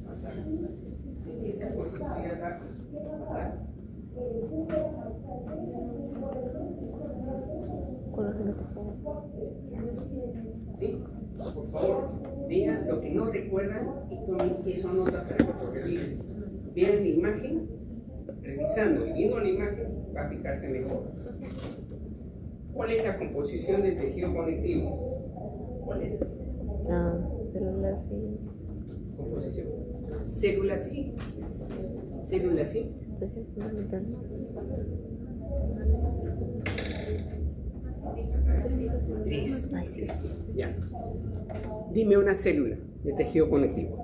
basal. ¿De qué se constituye la basal? ¿Sí? Por favor, vean lo que no recuerdan y tomen eso nota para que lo revisen. Vean la imagen, revisando y viendo la imagen va a fijarse mejor. ¿Cuál es la composición del tejido conectivo? ¿Cuál es? Células sí. Composición. Células sí. Células sí. Matriz. Ya. Dime una célula de tejido conectivo.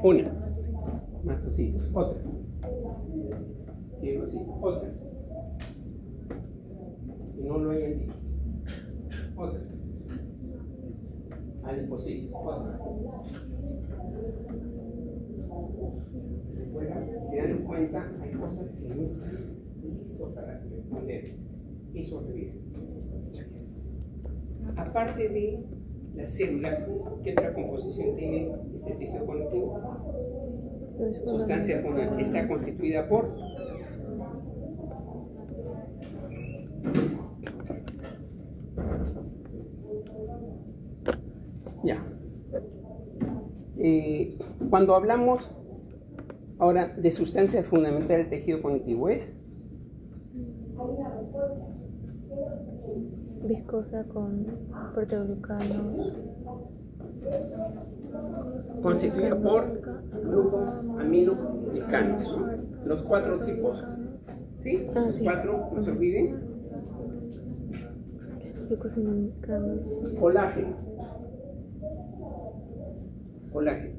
Una. Mastocitos. Otra. Otra. Y no lo hayan dicho. Otra. Adipocito. Otra. Recuerda, si dan cuenta, hay cosas que no están listos para responder. Eso revisen. Aparte de las células, ¿qué otra composición tiene este tejido conectivo? Sustancia funcional. Está constituida por ya. Cuando hablamos ahora de sustancia fundamental del tejido conectivo, ¿es? Viscosa con proteoglucano. Constituida por glucoaminoglicanos, ¿no? Los 4 tipos. ¿Sí? Los 4, no se olviden. Glucosaminoglicanos. Colágeno. Colágeno.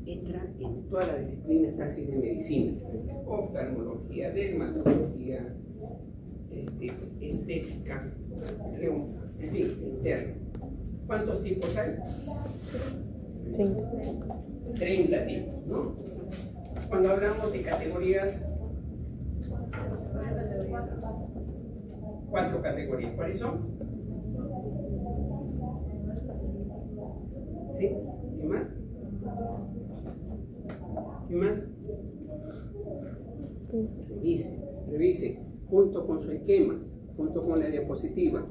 Entra en todas las disciplinas casi de medicina. Oftalmología, dermatología, estética, en fin, interno. ¿Cuántos tipos hay? 30 tipos, ¿no? Cuando hablamos de categorías, 4 categorías. ¿Cuáles son? ¿Sí? ¿Qué más? ¿Qué más? Revise, junto con su esquema, junto con la diapositiva.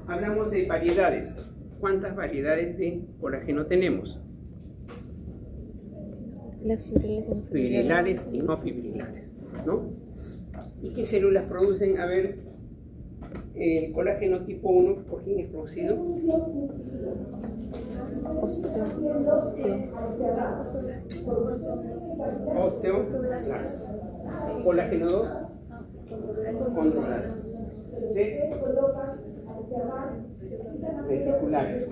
Hablamos de variedades. ¿Cuántas variedades de colágeno tenemos? Fibrilares y no fibrilares, ¿no? ¿Y qué células producen? A ver, el colágeno tipo 1, ¿por quién es producido? Osteoblastos. Colágeno 2, condroblastos. 3, reticulares.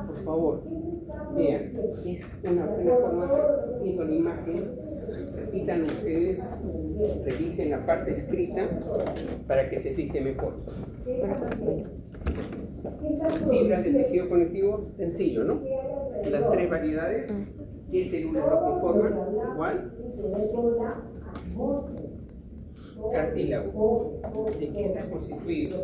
Por favor, vean, es una buena forma, viendo la imagen, repitan ustedes, revisen la parte escrita para que se fije mejor. Fibras de tejido conectivo, sencillo, ¿no? Las 3 variedades, ¿qué células lo conforman? Igual. Cartílago. ¿De qué está constituido?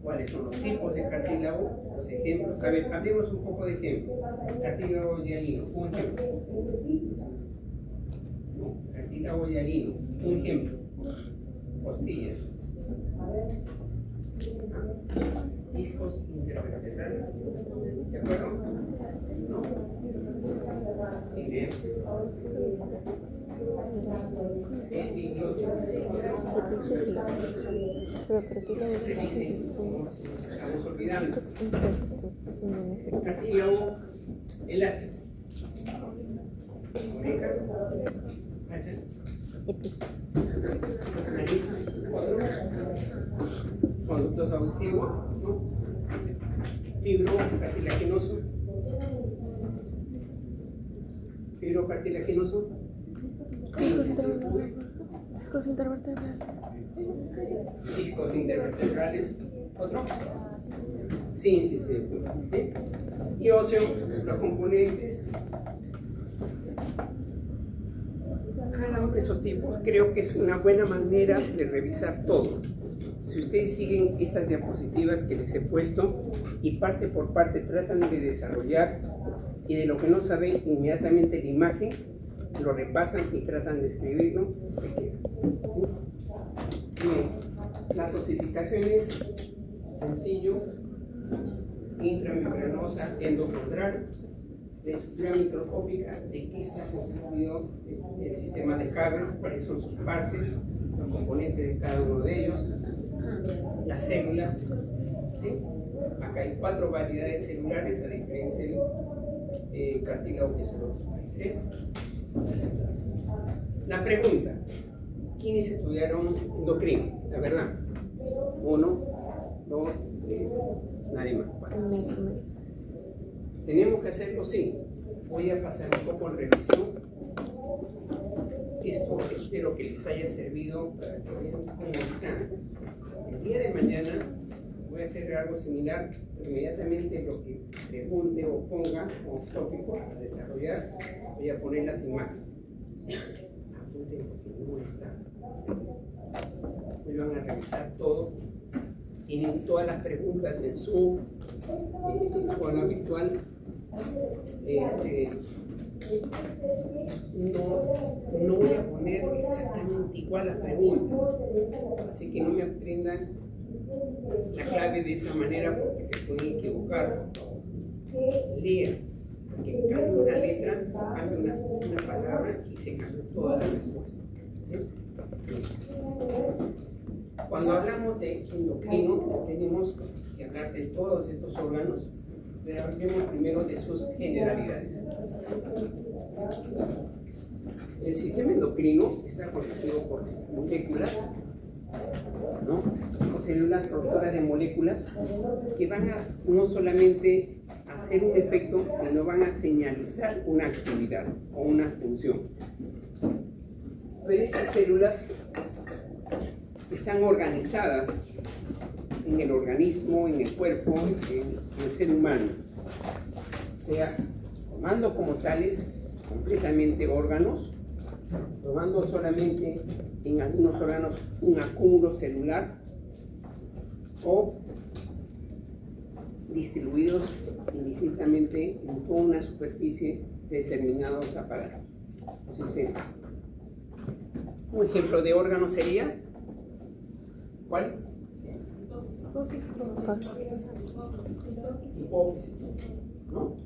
¿Cuáles son los tipos de cartílago? Los ejemplos. A ver, hablemos un poco de ejemplos. Cartílago hialino, un ejemplo. Cartílago hialino, un ejemplo. Costillas. Discos intervertebrales. ¿De acuerdo? No. Sí, bien. Estamos olvidando. Cartílago elástico. Oreja. Hacha. Nariz. Otro. Conductos auditivos, ¿no? Fibrocartilaginoso. Fibrocartilaginoso. Discos intervertebrales. Discos intervertebrales. ¿Otro? Sí. Y óseo, los componentes. Cada uno de esos tipos creo que es una buena manera de revisar todo. si ustedes siguen estas diapositivas que les he puesto y parte por parte tratan de desarrollar y de lo que no saben inmediatamente la imagen, lo repasan y tratan de escribirlo, se queda. ¿Sí? Bien, las osificaciones, sencillo, intramembranosa, endocondral, de estructura microscópica, de qué está constituido el sistema de Haber, cuáles son sus partes, los componentes de cada uno de ellos, las células, ¿sí? Acá hay 4 variedades celulares, a diferencia del cartílago que solo hay 3. La pregunta: ¿quiénes estudiaron endocrino? La verdad, 1, 2, 3, nadie más. 4. ¿Tenemos que hacerlo? Sí. Voy a pasar un poco en revisión. Esto espero que les haya servido para que vean cómo están. El día de mañana voy a hacer algo similar. Inmediatamente lo que pregunte o ponga como tópico a desarrollar, voy a poner las imágenes. Apunten porque no está. Vuelvan a revisar todo. Tienen todas las preguntas en Zoom, en forma virtual. No voy a poner exactamente igual las preguntas, así que no me aprendan la clave de esa manera porque se pueden equivocar. Lean, porque cambia una letra, cambia una palabra y se cambia toda la respuesta. ¿Sí? Cuando hablamos de endocrino, tenemos que hablar de todos estos órganos, pero hablemos primero de sus generalidades. El sistema endocrino está constituido por moléculas, ¿no? O células productoras de moléculas que van a no solamente hacer un efecto, sino van a señalizar una actividad o una función. Pero estas células están organizadas en el organismo, en el cuerpo, en el ser humano, sea tomando como tales completamente órganos, tomando solamente en algunos órganos un acúmulo celular o distribuidos indistintamente en toda una superficie de determinados aparatos o sistemas. Un ejemplo de órgano sería, ¿cuál? Hipófisis, ¿no?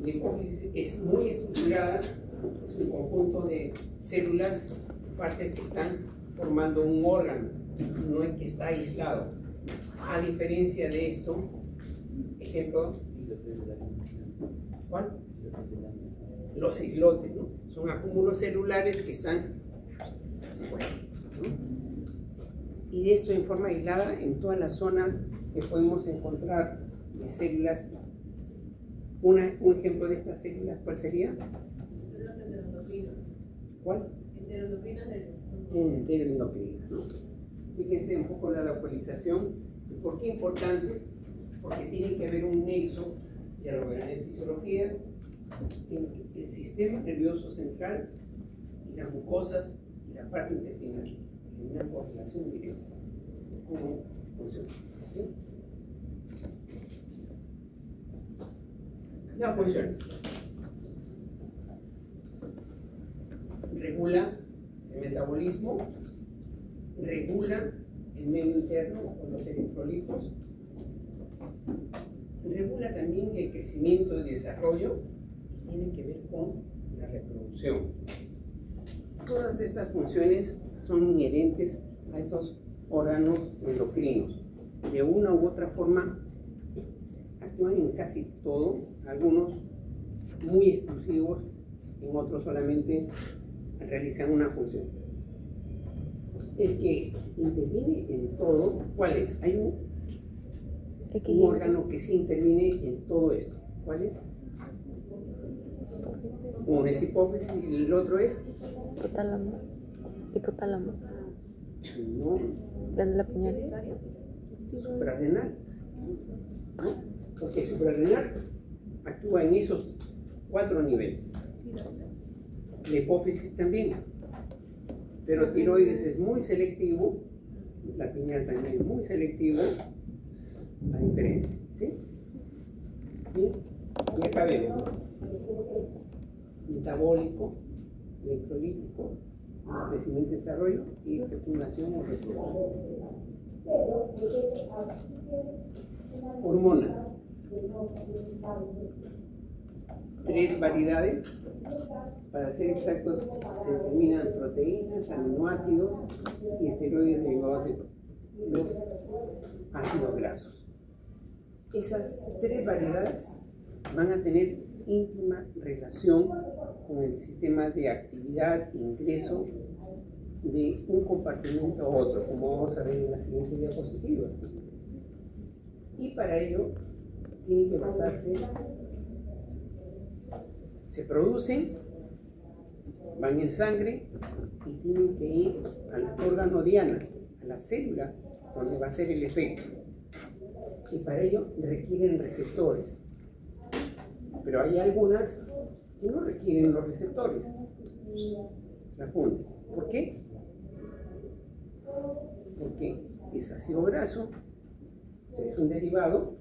La hipófisis es muy estructurada, es un conjunto de células, partes que están formando un órgano, no es que está aislado. A diferencia de esto, ejemplo, ¿cuál? Los islotes, ¿no? Son acúmulos celulares que están fuera, ¿no? Y de esto en forma aislada en todas las zonas que podemos encontrar de células. Un ejemplo de estas células, ¿cuál sería? Células enteroendocrinas. ¿Cuál? Enteroendocrinas del estómago. Enteroendocrinas, ¿no? Fíjense un poco la localización. ¿Por qué importante? Porque tiene que haber un nexo, ya lo verán en fisiología, en el sistema nervioso central y las mucosas y la parte intestinal, en una correlación directa. ¿Cómo funciona? ¿Sí? La función regula el metabolismo, regula el medio interno con los electrolitos, regula también el crecimiento y desarrollo y tiene que ver con la reproducción. Todas estas funciones son inherentes a estos órganos endocrinos. De una u otra forma actúan en casi todo, algunos muy exclusivos, en otros solamente realizan una función. El que interviene en todo, ¿cuál es? Hay un órgano que sí interviene en todo esto. ¿Cuál es? Uno es hipófisis y el otro es Hipotálamo. Hipotálamo. no, Glándula pineal. suprarrenal, ¿no? Porque suprarrenal actúa en esos 4 niveles. La hipófisis también, pero tiroides es muy selectivo La piña también es muy selectivo a diferencia, ¿sí? Y acá vemos metabólico, electrolítico, crecimiento y desarrollo y fecundación o reproducción. Hormonas. 3 variedades. Para ser exactos, se determinan proteínas, aminoácidos y esteroides derivados de los ácidos grasos. Esas 3 variedades van a tener íntima relación con el sistema de actividad e ingreso de un compartimento a otro, como vamos a ver en la siguiente diapositiva. Y para ello tienen que basarse, se producen, van en sangre y tienen que ir al órgano diana, a la célula donde va a ser el efecto. Y para ello requieren receptores. Pero hay algunas que no requieren los receptores. ¿Por qué? Porque es ácido graso, es un derivado,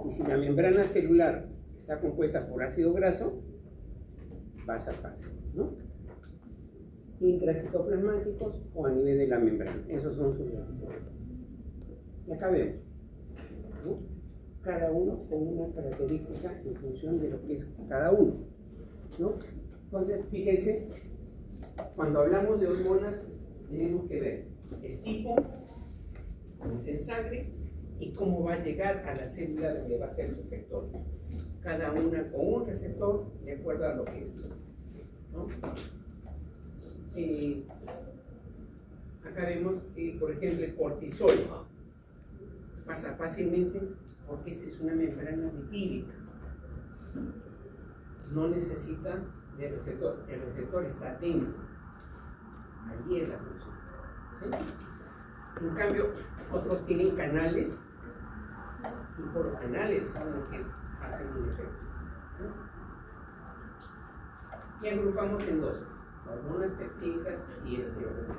y si la membrana celular está compuesta por ácido graso, pasa fácil, ¿no? Intracitoplasmáticos o a nivel de la membrana, esos son sus receptores. Y acá vemos, ¿no? Cada uno con una característica en función de lo que es cada uno, ¿no? Entonces, fíjense, cuando hablamos de hormonas, tenemos que ver el tipo, cómo es en sangre y cómo va a llegar a la célula donde va a ser su efector. Cada una con un receptor de acuerdo a lo que es, ¿no? Acá vemos que, por ejemplo, el cortisol pasa fácilmente porque esa es una membrana lipídica. No necesita de receptor, el receptor está atento. Allí es la función, ¿sí? En cambio, otros tienen canales y por los canales son los que hacen un efecto, ¿no? Y agrupamos en 2, hormonas peptídicas y esteroides.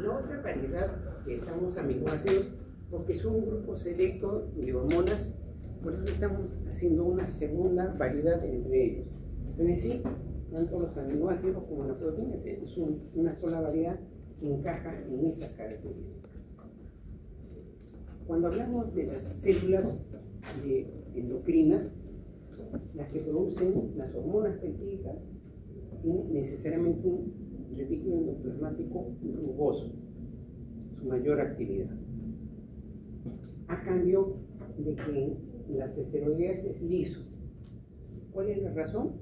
La otra variedad que estamos aminoácidos, porque es un grupo selecto de hormonas, por eso estamos haciendo una segunda variedad entre ellos. Pero en sí, tanto los aminoácidos como las proteínas es una sola variedad que encaja en esa característica. Cuando hablamos de las células endocrinas, las que producen las hormonas peptídicas tienen necesariamente un retículo endoplasmático rugoso, su mayor actividad. A cambio de que las esteroideas es liso. ¿Cuál es la razón?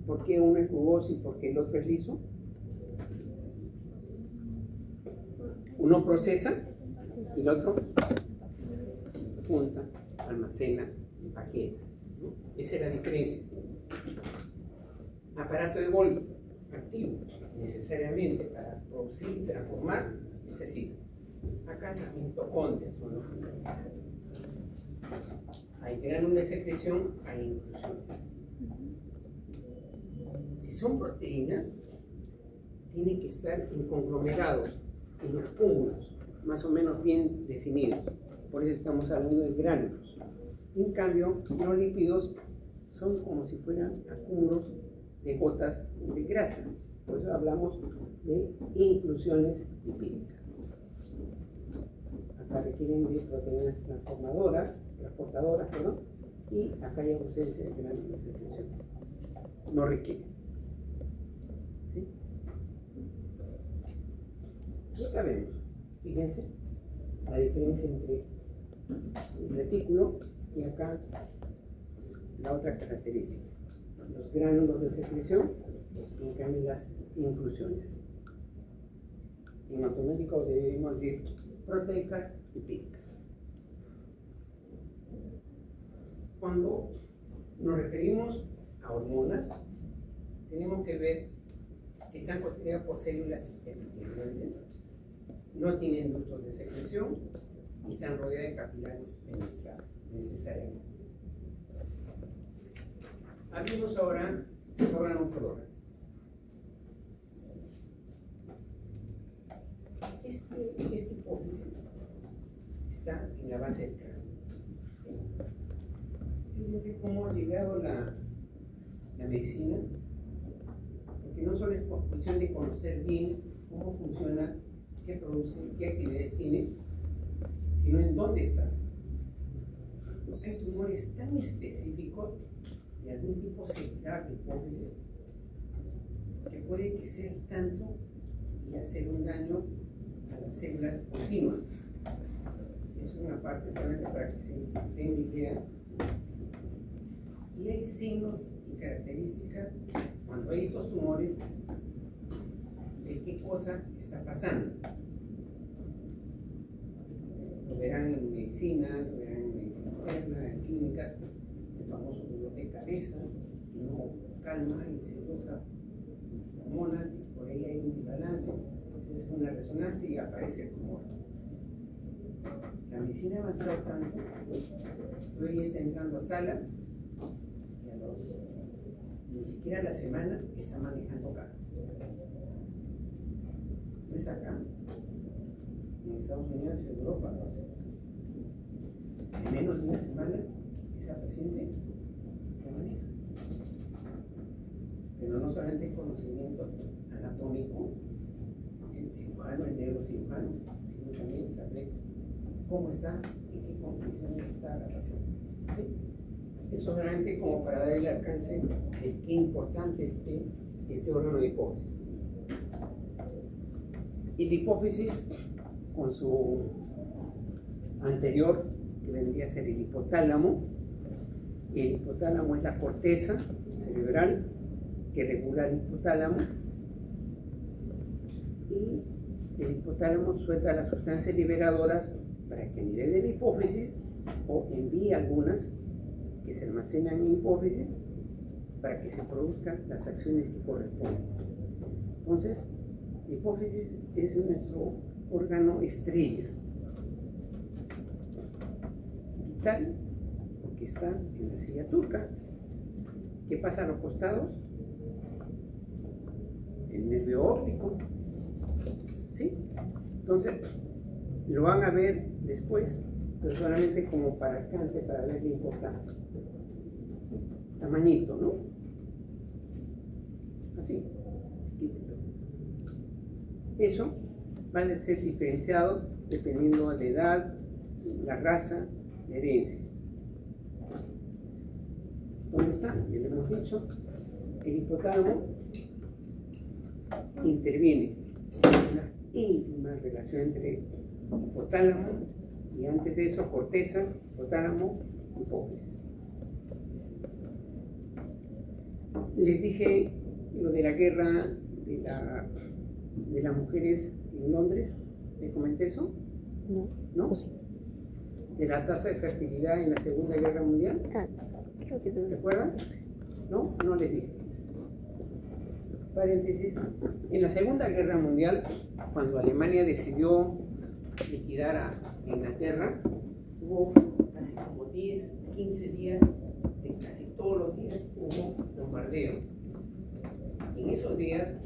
¿Por qué uno es rugoso y por qué el otro es liso? Uno procesa y el otro junta, almacena, empaqueta, ¿no? Esa es la diferencia. Aparato de Golgi activo, necesariamente para producir y transformar, necesita. Acá las mitocondrias son los que hay gránulos de secreción, hay inclusión. Si son proteínas, tienen que estar en conglomerados, en los cúmulos, más o menos bien definidos. Por eso estamos hablando de gránulos. En cambio, los lípidos son como si fueran acúmulos de gotas de grasa. Por eso hablamos de inclusiones lipídicas. Acá requieren de proteínas transportadoras, y acá hay ausencia de gránulos de secreción. No requieren. ¿Sí? Y acá vemos, fíjense, la diferencia entre el retículo y acá la otra característica. Los gránulos de secreción, en cambio las inclusiones. En automático debemos decir proteicas y lipídicas. Cuando nos referimos a hormonas, tenemos que ver que están constituidas por células epiteliales, no tienen ductos de secreción y están rodeadas de capilares fenestrales, necesariamente. Hablemos ahora órgano por órgano. Esta hipófisis está en la base del cráneo. Fíjense cómo ha llegado la medicina, porque no solo es por cuestión de conocer bien cómo funciona, qué produce, qué actividades tiene, sino en dónde está. Hay tumores tan específicos de algún tipo celular de hipófisis que puede crecer tanto y hacer un daño a las células continuas. Es una parte solamente para que se den una idea. Y hay signos y características cuando hay estos tumores de qué cosa está pasando. Lo verán en medicina, lo verán en medicina interna, en clínicas, el famoso dolor de cabeza, no calma y se dosa hormonas y por ahí hay un desbalance, entonces es una resonancia y aparece el tumor. La medicina ha avanzado tanto que hoy está entrando a sala y ni siquiera a la semana está manejando acá. No es acá. En Estados Unidos y Europa lo hace. En menos de una semana esa paciente lo maneja. Pero no solamente conocimiento anatómico, el cirujano, el neurocirujano, sino también saber cómo está, en qué condiciones está la paciente. ¿Sí? Eso realmente como para dar el alcance de qué importante esté este órgano de hipófisis. Y la hipófisis, con su anterior, que vendría a ser el hipotálamo. El hipotálamo es la corteza cerebral que regula el hipotálamo. Y el hipotálamo suelta las sustancias liberadoras para que a nivel de la hipófisis, o envíe algunas que se almacenan en hipófisis para que se produzcan las acciones que corresponden. Entonces, la hipófisis es nuestro órgano estrella, vital, porque está en la silla turca. ¿Qué pasa a los costados? El nervio óptico, ¿sí? Entonces, lo van a ver después, pero solamente como para alcance, para ver la importancia. Tamañito, ¿no? Así, chiquitito. Eso va a ser diferenciado dependiendo de la edad, la raza, la herencia. ¿Dónde está? Ya lo hemos dicho. El hipotálamo interviene en una íntima relación entre hipotálamo y antes de eso corteza, hipotálamo, hipófisis. Les dije lo de la guerra de las mujeres en Londres. ¿Les comenté eso? No. ¿No? Pues sí. De la tasa de fertilidad en la Segunda Guerra Mundial. Creo que sí. ¿Recuerdan? ¿No? No les dije. Paréntesis. En la Segunda Guerra Mundial, cuando Alemania decidió liquidar a Inglaterra, hubo casi como 10, 15 días, de casi todos los días hubo bombardeo. En esos días,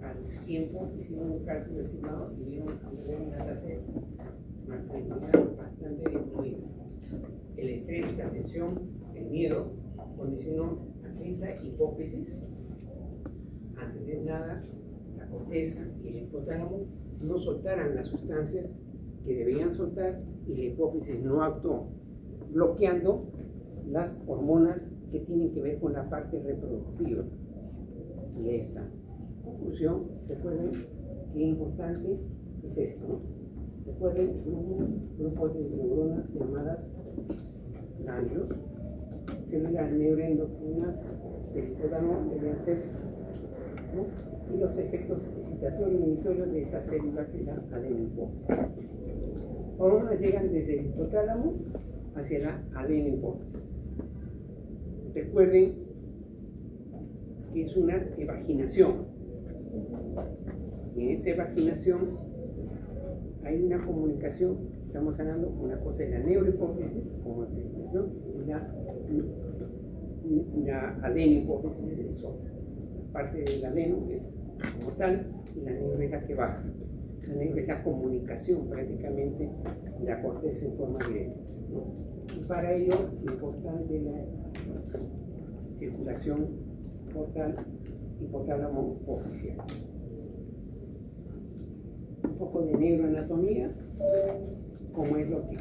al tiempo, hicieron un cálculo estimado y vieron una tasa de maternidad bastante disminuida. El estrés, la tensión, el miedo condicionó a que esa hipófisis, antes de nada, la corteza y el hipotálamo no soltaran las sustancias que debían soltar y la hipófisis no actuó, bloqueando las hormonas que tienen que ver con la parte reproductiva. Y esta conclusión, recuerden qué importante es esto, ¿no? Recuerden grupos de neuronas llamadas ganglios, células neuroendocrinas del hipotálamo deben ser, ¿no? Y los efectos excitatorios y inibitorios de estas células de la adenopófisis. Hormonas llegan desde el hipotálamo hacia la adenopófisis. Recuerden que es una evaginación. Y en esa evaginación hay una comunicación. Estamos hablando de una cosa de la neurohipófisis, como evaginación, y la adenopófisis es otra. La parte del adeno es como tal, y la neuro es la que baja. La neuro es la comunicación prácticamente de la corteza en forma directa, ¿no? Y para ello, el portal de la circulación portal y portálamo oficial. Un poco de neuroanatomía, como es lo que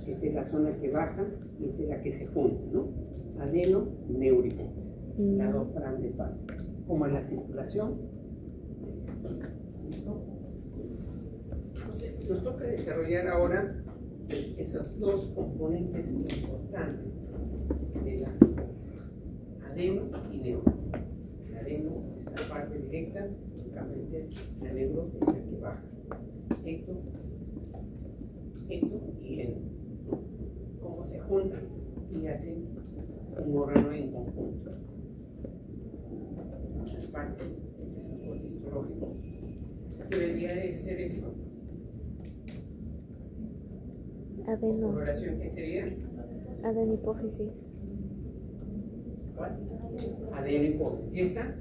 esta es la zona que baja y esta es la que se junta, ¿no? Adeno, neurico, las dos grandes partes. Como es la circulación. ¿Listo? Entonces, nos toca desarrollar ahora esos dos componentes importantes de la adeno y neuro. El adeno es la parte directa, en cambio la neuro es la que baja. Ecto y endo. Cómo se juntan y hacen un órgano en conjunto. Las partes, este es un corte histológico. ¿Qué debería de ser esto? Adeno. ¿Coloración qué sería? Adenipófisis. ¿Cuál? Adenipófisis. ¿Y esta?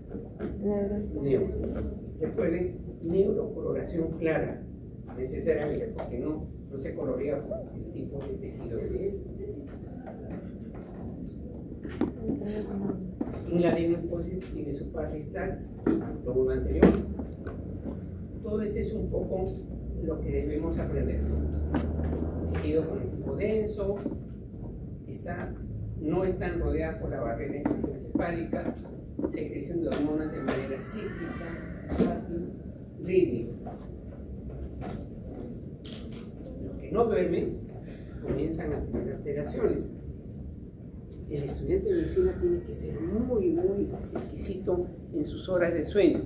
Neuro. Neuro. Recuerden, neurocoloración clara, necesariamente, porque no se colorea por el tipo de tejido que es. En la adenopófisis tiene su parte distalis, lo uno anterior. Todo eso es un poco lo que debemos aprender. Tejido con el tipo denso, no están rodeadas por la barrera encefálica, secreción de hormonas de manera cíclica, rítmica. Los que no duermen comienzan a tener alteraciones. El estudiante de medicina tiene que ser muy, muy exquisito en sus horas de sueño.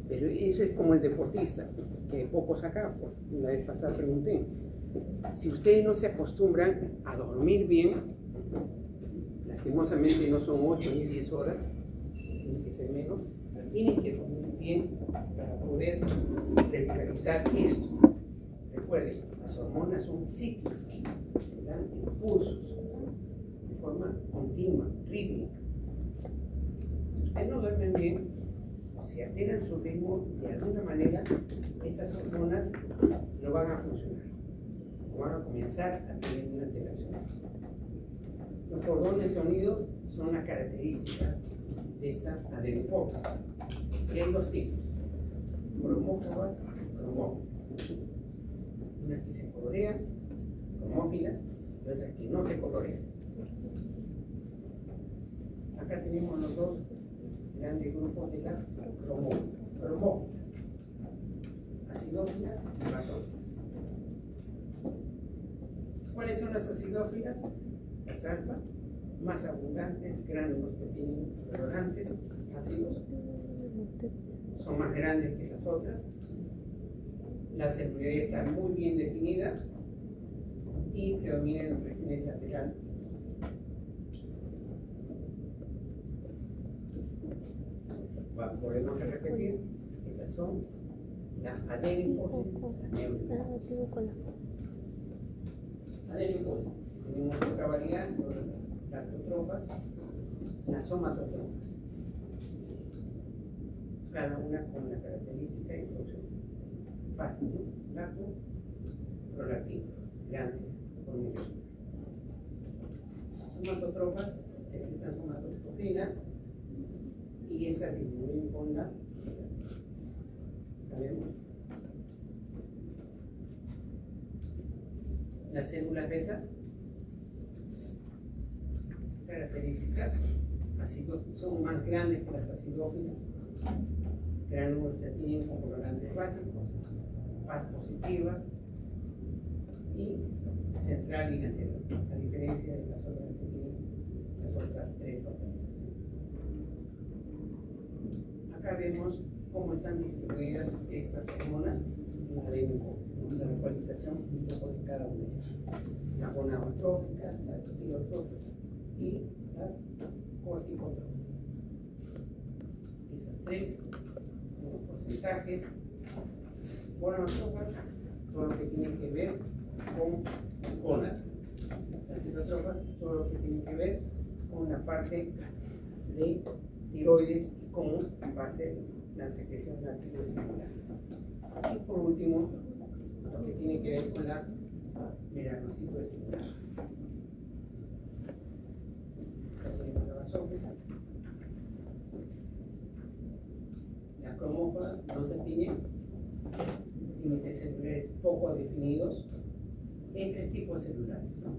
Pero eso es como el deportista, que pocos acá, la vez pasada pregunté. Si ustedes no se acostumbran a dormir bien, lastimosamente no son 8 ni 10 horas, tienen que ser menos, tienen que dormir bien para poder regularizar esto. Recuerden, las hormonas son cíclicas, se dan impulsos de forma continua, rítmica. Si ustedes no duermen bien, o si alteran su ritmo, de alguna manera estas hormonas no van a funcionar, o van a comenzar a tener una alteración. Los cordones sonidos son una característica de esta adenopófisis. Y hay dos tipos, cromófobas y cromófilas. Unas que se colorean, cromófilas, y otras que no se colorean. Acá tenemos los dos grandes grupos de las cromófilas, acidófilas y basófilas. ¿Cuáles son las acidófilas? Las alfa, más abundantes, gránulos que tienen colorantes ácidos, son más grandes que las otras. La celularidad está muy bien definida y predomina en los regímenes laterales. Volvemos a repetir, estas son las adenopófisis, las neurocoloraciones. Adenopófisis. Tenemos otra variante, las lactotropas, las somatotropas. Cada una con una característica y producción. Fácil, ¿no? Lacto, prolactina, grandes, por millón. Somatotropas, secretan somatoscopina y esa disminuyen con la. ¿Sabemos? Las células beta, características, son más grandes que las acidófilas, gránulos que tienen con colorantes básicos, paz positivas y central y anterior, a diferencia de las otras que tienen las otras tres localizaciones. Acá vemos cómo están distribuidas estas hormonas en la adenopófisis, la localización un poco de cada una. Las gonadotróficas, las peptidotróficas y las corticotróficas. Esas tres, los porcentajes, gonadotróficas, todo lo que tiene que ver con las gónadas. Las peptidotróficas, todo lo que tiene que ver con la parte de tiroides y cómo va a ser la secreción de ácido estimular. Y por último, lo que tiene que ver con la melanocito estimular. Tenemos las basófilas. Las cromóforas no se tienen límites celulares poco definidos. Hay tres tipos celulares, ¿no?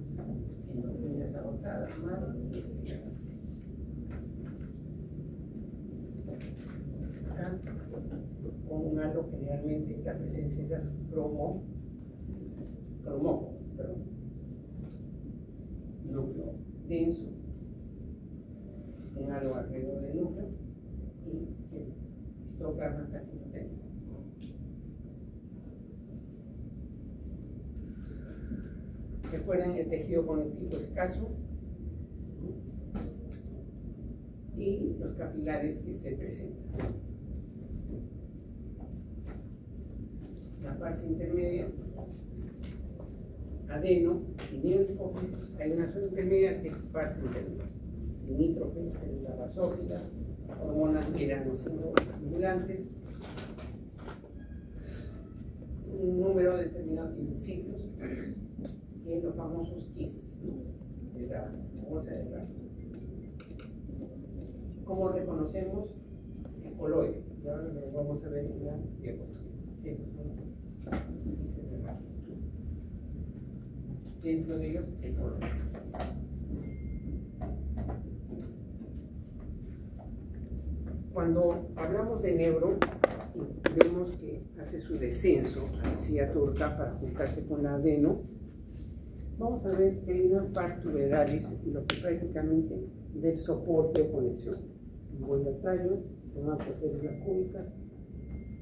Endocrinas agotadas, madre y estrelladas. Acá, como un halo, generalmente la presencia de las cromóforas, núcleo denso, un halo alrededor del núcleo y el citoplasma casi no tiene. Recuerden el tejido conectivo escaso y los capilares que se presentan. La fase intermedia, adeno y neohipófisis, hay una zona intermedia que es fase intermedia. Limítrofe, célula basófila, hormonas melanocito-estimulantes, un número determinado de ciclos y los famosos quistes, ¿no? De la bolsa de Rayleigh. ¿Cómo reconocemos el coloide? Y ahora lo vamos a ver en la diapositiva. Quistes de Rayleigh. Dentro de ellos el coloide. Cuando hablamos de neuro, vemos que hace su descenso a la silla turca para juntarse con la adeno. Vamos a ver que hay unas partuberalis, lo que prácticamente del soporte o conexión. Un buen tallo, formado por células cúbicas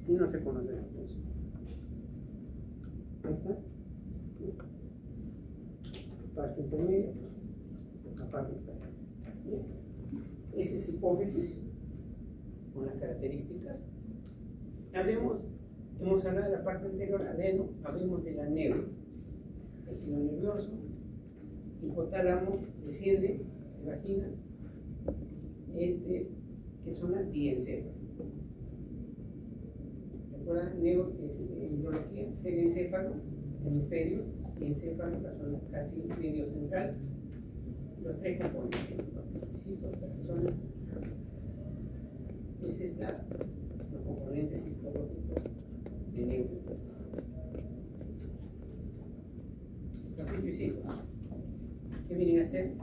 y no se conoce la función. Ahí está. Fase intermedia, la parte está. Ese es hipófisis con las características. Hemos hablado de la parte anterior, adeno, hablemos de la neuro. Tejido nervioso, hipotálamo, desciende, se imagina, que son las diencéfalo. ¿Recuerdan? Neurología, el encéfalo, hemisferio, diencéfalo, la zona casi medio central, los tres componentes, los requisitos, las personas. Ese es los componentes histológicos de neuro. Capítulo 5. ¿Qué viene a ser?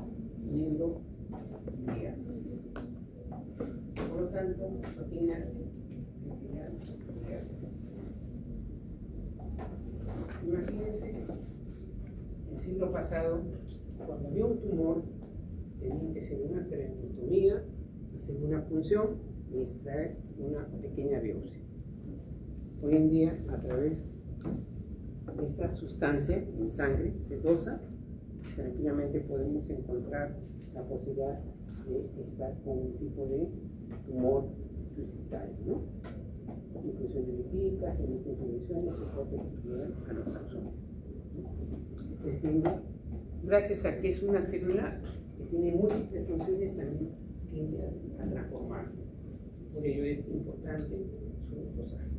Neurodiálisis. Por lo tanto, proteína epitelial. Imagínense el siglo pasado, cuando había un tumor, tenían que hacer una traqueotomía, hacer una punción y extraer una pequeña biopsia. Hoy en día, a través de esta sustancia en sangre sedosa, tranquilamente podemos encontrar la posibilidad de estar con un tipo de tumor suicitario, ¿no? Inclusiones lipídicas, se emiten condiciones, soporte estructural a los axones. Se extiende, gracias a que es una célula que tiene múltiples funciones, también tiende a transformarse. Por ello es importante su enfosaje.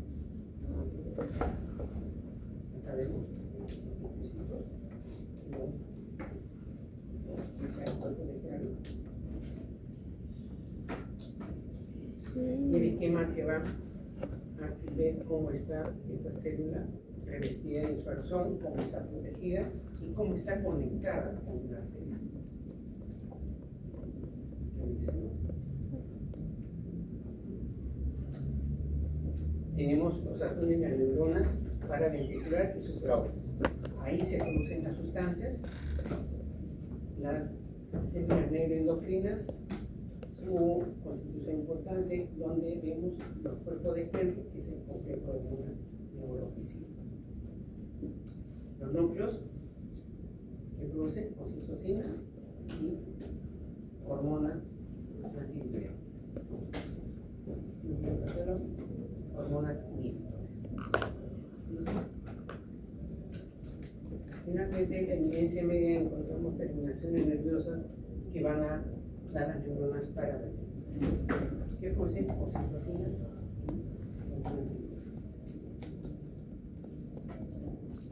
Acá vemos y el esquema que va a ver cómo está esta célula revestida en su axón, cómo está protegida y cómo está conectada con una arteria. Tenemos los axones de las neuronas paraventricular y supraórbica. Ahí se producen las sustancias, las células neuroendocrinas, su constitución importante, donde vemos los cuerpos de Henry, que es el complejo de una neurofisina. Los núcleos que producen oxitocina y hormona antidiurética. Hormonas inhibitoras. Finalmente, en la evidencia media encontramos terminaciones nerviosas que van a dar las neuronas paraventriculares. ¿Qué producen oxitocina?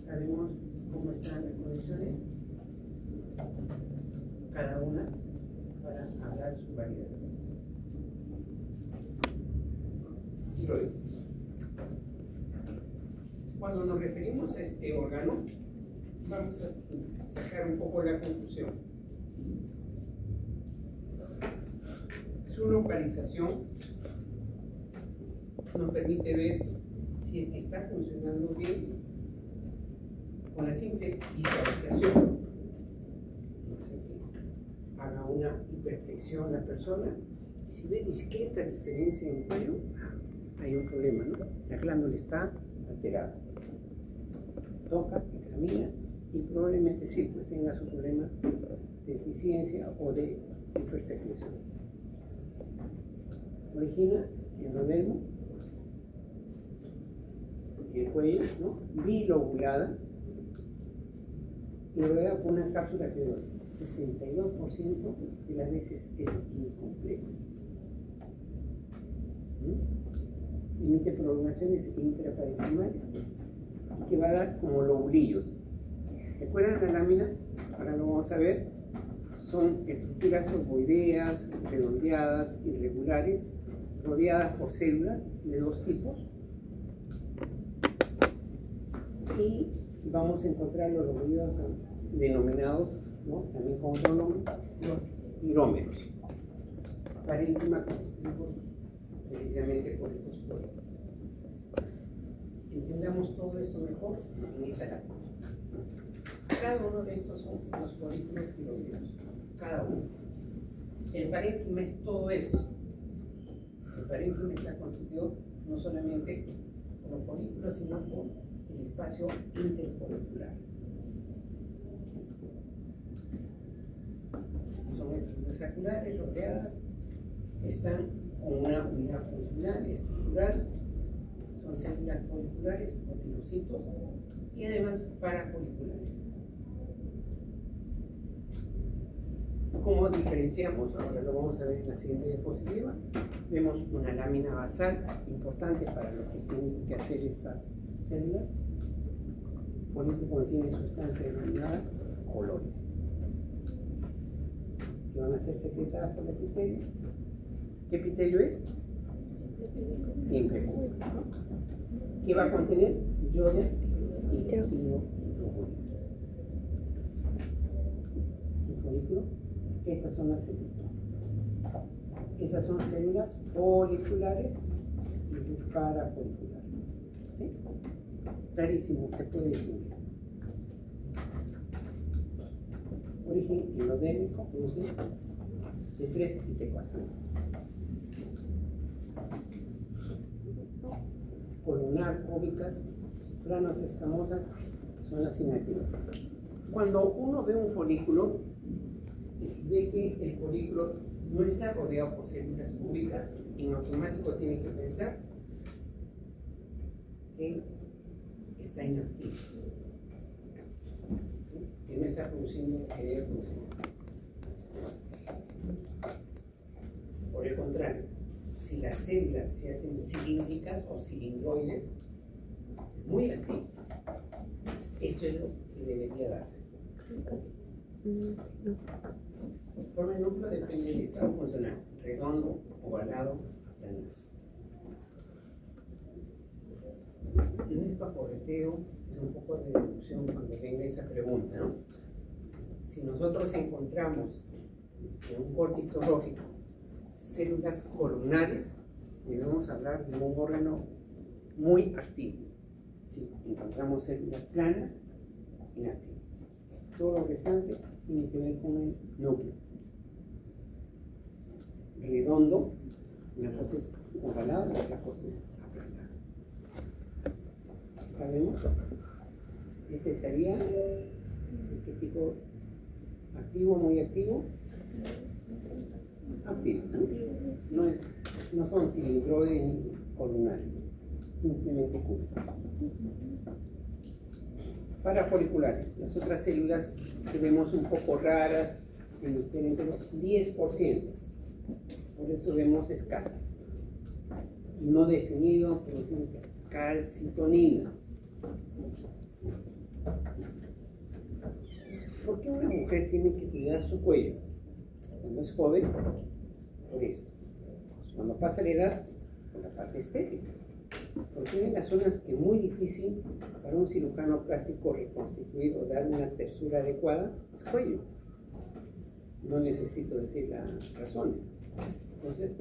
Sabemos cómo están las condiciones, cada una, para hablar su variedad. Tiroides. Cuando nos referimos a este órgano, vamos a sacar un poco la conclusión. Su localización nos permite ver si es que está funcionando bien con la simple visualización. Haga una hiperflexión la persona y si ve discreta diferencia en el cuello, hay un problema, ¿no? La glándula está alterada. Toca, examina y probablemente sí pues tenga su problema de deficiencia o de hipersecreción. Origina endodermo, el cuello, ¿no? Bilobulada y rodeada por una cápsula que 62% de las veces es incompleta. Emite prolongaciones intraparenquimales que va a dar como lobulillos. ¿Recuerdan la lámina? Ahora lo vamos a ver. Son estructuras ovoideas, redondeadas, irregulares, rodeadas por células de dos tipos. Y vamos a encontrar los lobulillos denominados, ¿no? También con otro nombre, los tirómeros. Parénquima constituido precisamente por estos poros. Entendamos todo esto mejor en esa lámina. Cada uno de estos son los folículos tiroideos. Cada uno. El parénquima es todo esto. El parénquima está constituido no solamente por los folículos, sino por el espacio interfolicular. Son estructuras saculares rodeadas, están con una unidad funcional, estructural, son células foliculares o tirocitos y además parafoliculares. ¿Cómo diferenciamos? Ahora lo vamos a ver en la siguiente diapositiva. Vemos una lámina basal importante para lo que tienen que hacer estas células. Folículo contiene sustancia denominada coloide, que van a ser secretadas por el epitelio. ¿Qué epitelio es? Simple. ¿Qué va a contener? Yodo y tejido el folículo. Estas son las células. Esas son células foliculares y ese es parafolicular. ¿Sí? Clarísimo, se puede distinguir. Origen endodérmico, produce T3 y T4. Colunar, cúbicas, planas escamosas son las inactivas. Cuando uno ve un folículo, ve que el folículo no está rodeado por células cúbicas, en automático tiene que pensar que está inactivo, ¿sí? Que no está produciendo lo que debe producir. Por el contrario, si las células se hacen cilíndricas o cilindroides, muy activo. Esto es lo que debería darse. Forma el núcleo depende del estado funcional, redondo, ovalado, aplanado. No es paporreteo, es un poco de deducción cuando venga esa pregunta, ¿no? Si nosotros encontramos en un corte histológico células columnares, debemos hablar de un órgano muy activo. Si encontramos células planas, inactivo. Todo lo restante tiene que ver con el núcleo. Redondo, una cosa es ovalado, la otra cosa es aplanado. ¿Sabemos? Ese estaría, ¿qué tipo? ¿Activo, muy activo? Activo, ¿no? No son cilindroides ni columnares, simplemente cúbicos. Parafoliculares, las otras células que vemos un poco raras en el perímetro, 10%. Por eso vemos escasas. No definido, producen calcitonina. ¿Por qué una mujer tiene que cuidar su cuello cuando es joven? Por esto. Cuando pasa la edad, por la parte estética. Porque en las zonas que es muy difícil para un cirujano plástico reconstituir o dar una textura adecuada es cuello. No necesito decir las razones. Entonces,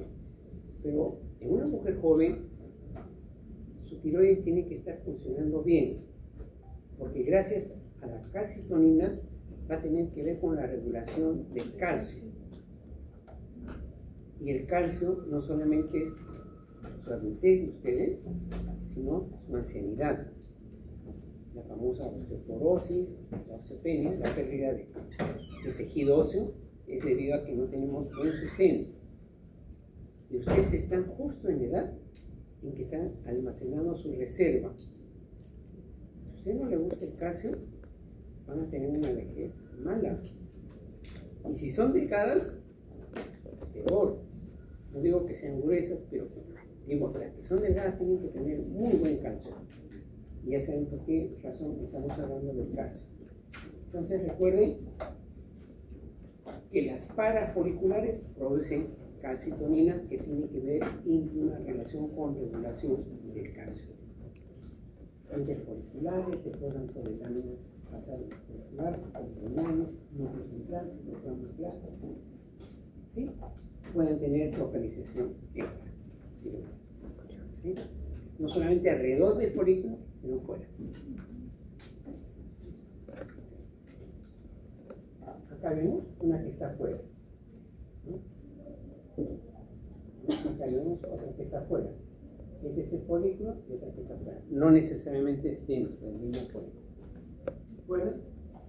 pero en una mujer joven, su tiroides tiene que estar funcionando bien, porque gracias a la calcitonina va a tener que ver con la regulación del calcio. Y el calcio no solamente es su adultez de ustedes, sino su ancianidad. La famosa osteoporosis, la osteopenia, la pérdida de tejido óseo, es debido a que no tenemos buen sustento. Y ustedes están justo en la edad en que están almacenando su reserva. Si a usted no le gusta el calcio, van a tener una vejez mala. Y si son delgadas, peor. No digo que sean gruesas, pero digo que las que son delgadas tienen que tener muy buen calcio. Y ya saben por qué razón estamos hablando del calcio. Entonces recuerden que las parafoliculares producen calcitonina, que tiene que ver íntima relación con regulación del calcio. Interfoliculares se posan sobre lámina basal folicular, abdominales, núcleo central, citoplasma claro. ¿Sí? Pueden tener localización extra. ¿Sí? No solamente alrededor del folículo, sino fuera. Acá vemos una que está fuera. Acá vemos otra que está fuera. Este es el folículo y otra que está fuera. No necesariamente dentro del mismo folículo. Fuera,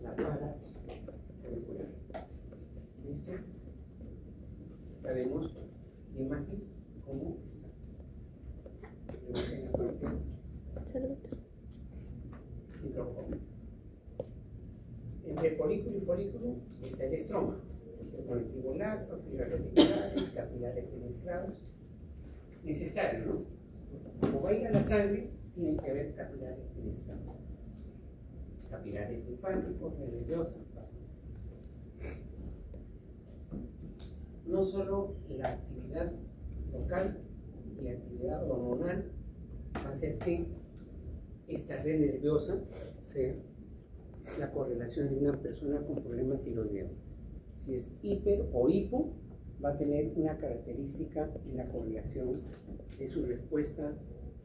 la parafolicular. ¿Listo? Acá vemos la imagen cómo está. En la parte microscópica. Entre folículo y folículo está el estroma, el conectivo laxo, fibras reticulares, capilares fenestrados. Necesario, ¿no? Como va a ir a la sangre, tiene que haber capilares fenestrados, capilares linfáticos, nerviosa. No solo la actividad local y actividad hormonal va a hacer que esta red nerviosa sea la correlación de una persona con problema tiroideo. Si es hiper o hipo, va a tener una característica en la correlación de su respuesta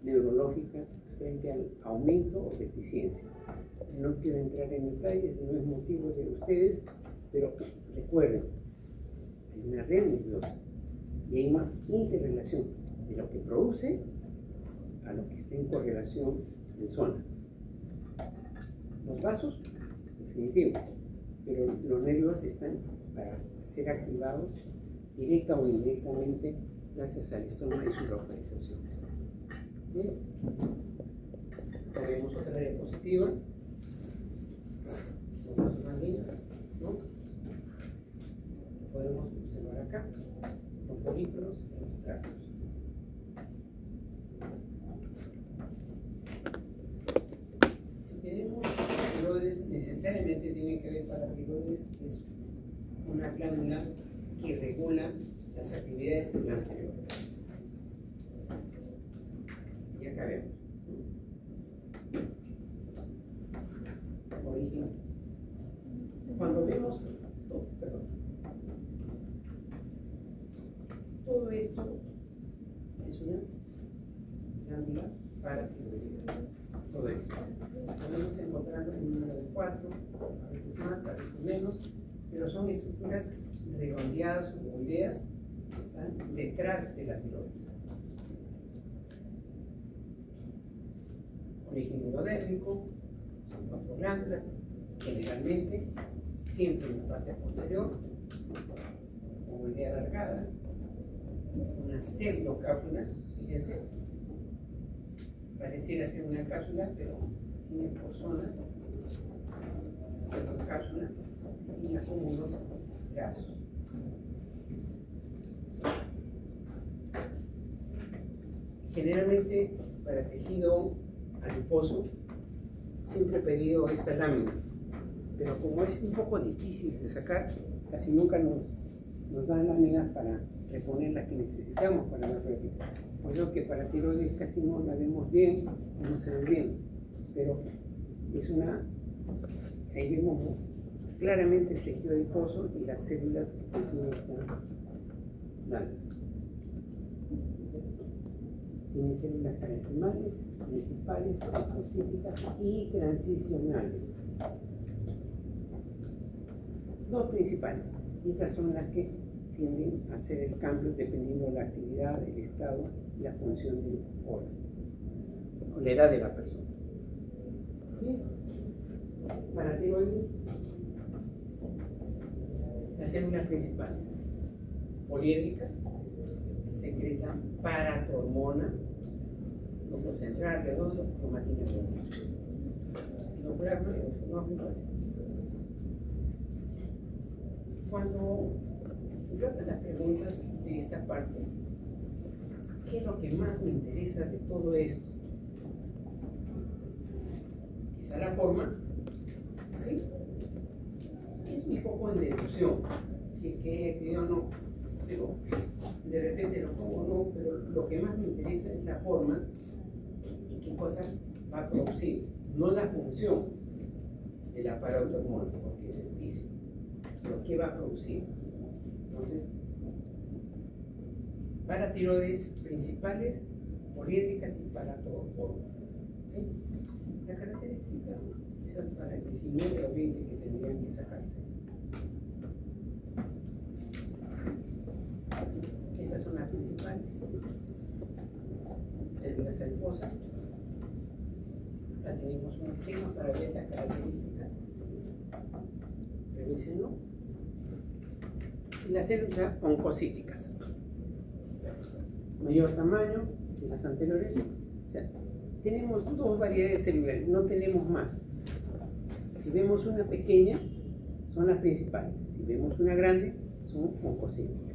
neurológica frente al aumento o deficiencia. No quiero entrar en detalles, no es motivo de ustedes, pero recuerden, hay una red nerviosa y hay una interrelación de lo que produce a lo que está en correlación en zona. Los vasos, definitivo, pero los nervios están para ser activados directa o indirectamente gracias al estómago y su localización. Bien, tenemos otra diapositiva, más linda, ¿no? Podemos observar acá los folículos y los tractos. Tenemos tiroides, necesariamente tiene que ver para tiroides, es una glándula que regula las actividades del anterior. Y acá vemos. Origen. Cuando vemos todo esto es una glándula paratiroidea. Todo esto. Podemos encontrarlo en un número de 4, a veces más, a veces menos, pero son estructuras redondeadas o ovoideas que están detrás de la tiroides. Origen endodérmico, son 4 glándulas, generalmente, siempre en la parte posterior, ovoidea alargada, una pseudocápsula, fíjense, pareciera ser una cápsula, pero tiene por zonas pseudocápsula y acúmulos grasos. Generalmente para tejido adiposo siempre he pedido esta lámina, pero como es un poco difícil de sacar, casi nunca nos dan láminas para reponer las que necesitamos para la réplica. Por eso que para tiroides casi no la vemos bien, no se ve bien, pero es ahí vemos claramente el tejido adiposo y las células que tiene esta lámina. Tiene células parenquimales, principales, apocíticas y transicionales. Dos principales. Y estas son las que tienden a hacer el cambio dependiendo de la actividad, el estado y la función del órgano, o la edad de la persona. Bien. Para tiroides, las células principales, poliédricas, secretan paratormona, núcleo central, redoso, cromatina redosa. No aplica así. Cuando yo hago las preguntas de esta parte, ¿qué es lo que más me interesa de todo esto? Quizá la forma, ¿sí? Es un poco en deducción, si es que yo no, pero de repente lo pongo no, pero lo que más me interesa es la forma y qué cosa va a producir, no la función del aparato hormonal, porque es el físico, pero qué va a producir. Entonces, paratiroides principales, poliédricas y paratormona. ¿Sí? Las características, quizás para el 19 o 20 que tendrían que sacarse. Estas son las principales. Células adiposas. Ya tenemos un esquema para ver las características. Revísenlo. Y las células oncocíticas. Mayor tamaño que las anteriores. O sea, tenemos dos variedades celulares, no tenemos más. Si vemos una pequeña, son las principales. Si vemos una grande, son oncocíticas.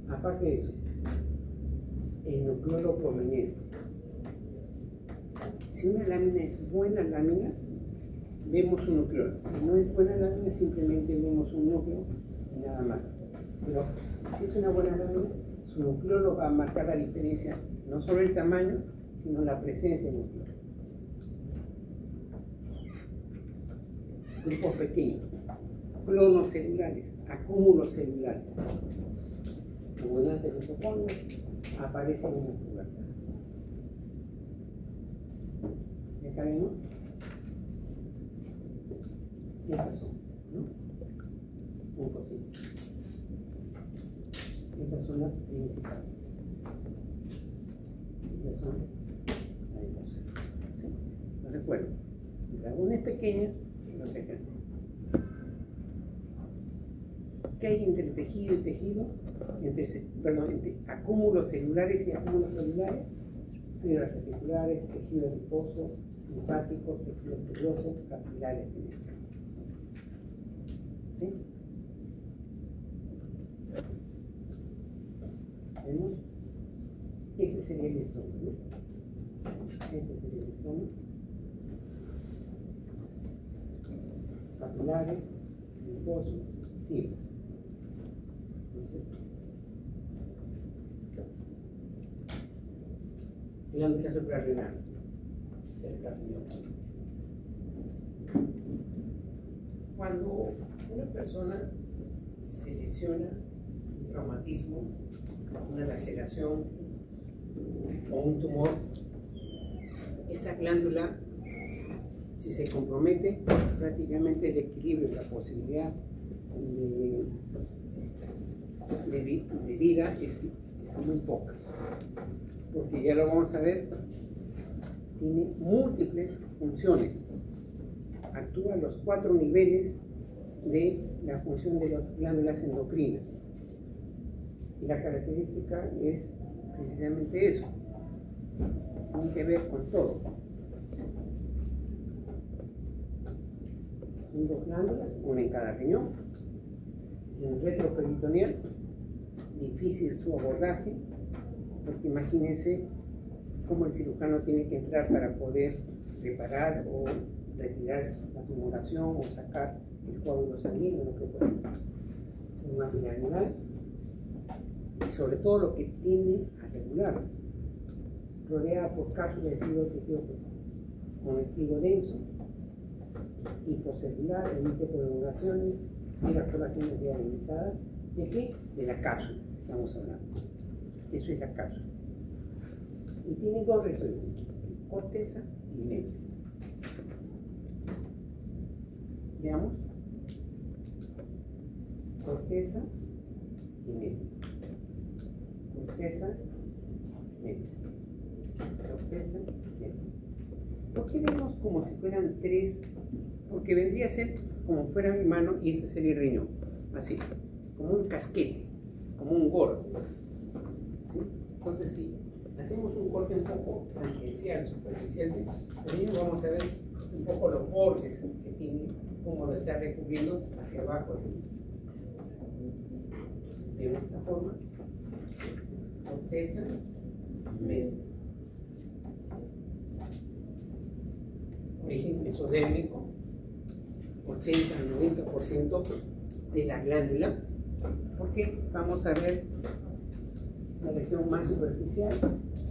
Aparte de eso, el nucleolo prominente. Si una lámina es buena lámina, vemos un nucleolo. Si no es buena lámina, simplemente vemos un núcleo y nada más. Pero si es una buena lámina, su nucleolo va a marcar la diferencia, no solo el tamaño, sino la presencia del nucleolo. Grupos pequeños, clonos celulares, acúmulos celulares. Como antes lo supongo, aparecen en la pubertad. ¿Ya cabemos? Esas son, ¿no? Un cosito. Esas son las principales. Esas son las dos. ¿Sí? Lo recuerdo. Una es pequeña y la otra es grande. ¿Qué hay entre tejido y tejido? Entre acúmulos celulares y acúmulos celulares, fibras reticulares, tejido adiposo, linfático, tejido tubuloso, capilares penetrales. ¿Sí? ¿Vemos? Este sería el estómago, ¿no? Este sería el estómago. Capilares, linfoso, fibras. Entonces, glándula suprarrenal, cerca del Cuando una persona se lesiona, un traumatismo, una laceración o un tumor, esa glándula, si se compromete, prácticamente el equilibrio, la posibilidad de vida es muy poca, porque ya lo vamos a ver, tiene múltiples funciones, actúa a los 4 niveles de la función de las glándulas endocrinas, y la característica es precisamente eso, tiene que ver con todo. Son 2 glándulas, una en cada riñón, en el retroperitoneal, difícil su abordaje, Porque imagínense cómo el cirujano tiene que entrar para poder reparar o retirar la tumoración o sacar el coágulo sanguíneo, lo que fuera. Un material animal, y sobre todo lo que tiende a regular, rodeada por cápsulas de tejido conectivo denso, hipocelular, emite prolongaciones, tira colágenas diagramizadas. ¿De qué? De la cápsula estamos hablando. Eso es la cápsula. Y tiene dos regiones, corteza y médula. Veamos. Corteza y médula. Corteza, médula. Corteza, médula. ¿Por qué vemos como si fueran tres? Porque vendría a ser como fuera mi mano y este sería el riñón. Así, como un casquete, como un gordo. ¿Sí? Entonces, si hacemos un corte un poco tangencial, superficial del riñón, vamos a ver un poco los bordes que tiene, cómo lo está recubriendo hacia abajo. De esta forma, corteza, médula. Origen mesodérmico, 80 al 90% de la glándula, porque vamos a ver la región más superficial,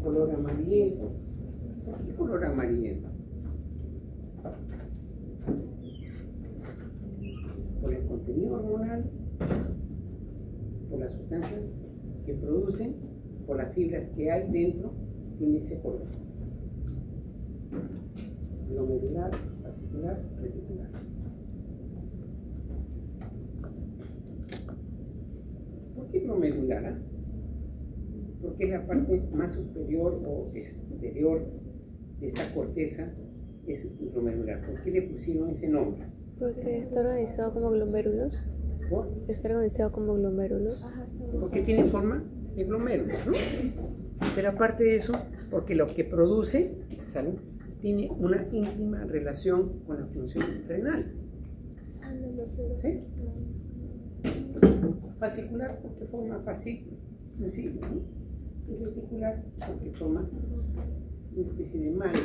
color amarillento. ¿Por qué color amarillento? Por el contenido hormonal, por las sustancias que producen, por las fibras que hay dentro, tiene ese color. Glomerular, fascicular, reticular. ¿Por qué glomerular? Porque la parte más superior o exterior de esta corteza es glomerular. ¿Por qué le pusieron ese nombre? Porque está organizado como glomérulos. ¿Por? Está organizado como glomérulos. Porque tiene forma de glomérulo, ¿no? Pero aparte de eso, porque lo que produce, ¿sale?, tiene una íntima relación con la función renal. ¿Sí? Fascicular porque forma fascículo, sencillo, ¿no? Y reticular porque forma una especie de malla.